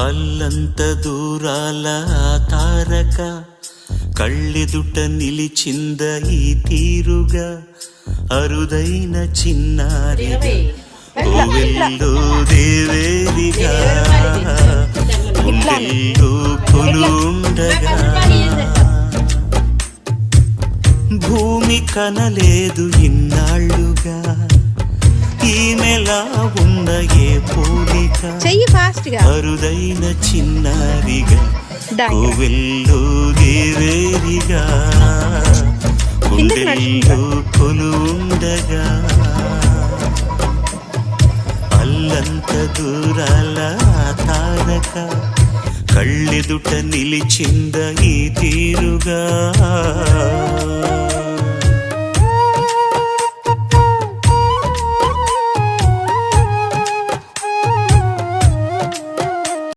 అల్లంత దూరాల తారక కళ్ళెదుట నిలిచింద ఈ తీరుగా అరుదైన చిన్నారిగా కోవెల్లో దేవేరిగా గుండెల్లో కొలుండగా భూమి కనలేదు ఇన్నాళ్ళుగా ఈమెలా ఉన్న ఏ పోలిక అరుదైన చిన్నారిగా కోవెల్లో దేవేరిగా గుండెల్లో కొలుండగా అల్లంత దూరాల తారక కళ్ళెదుట నిలిచింద ఈ తీరుగా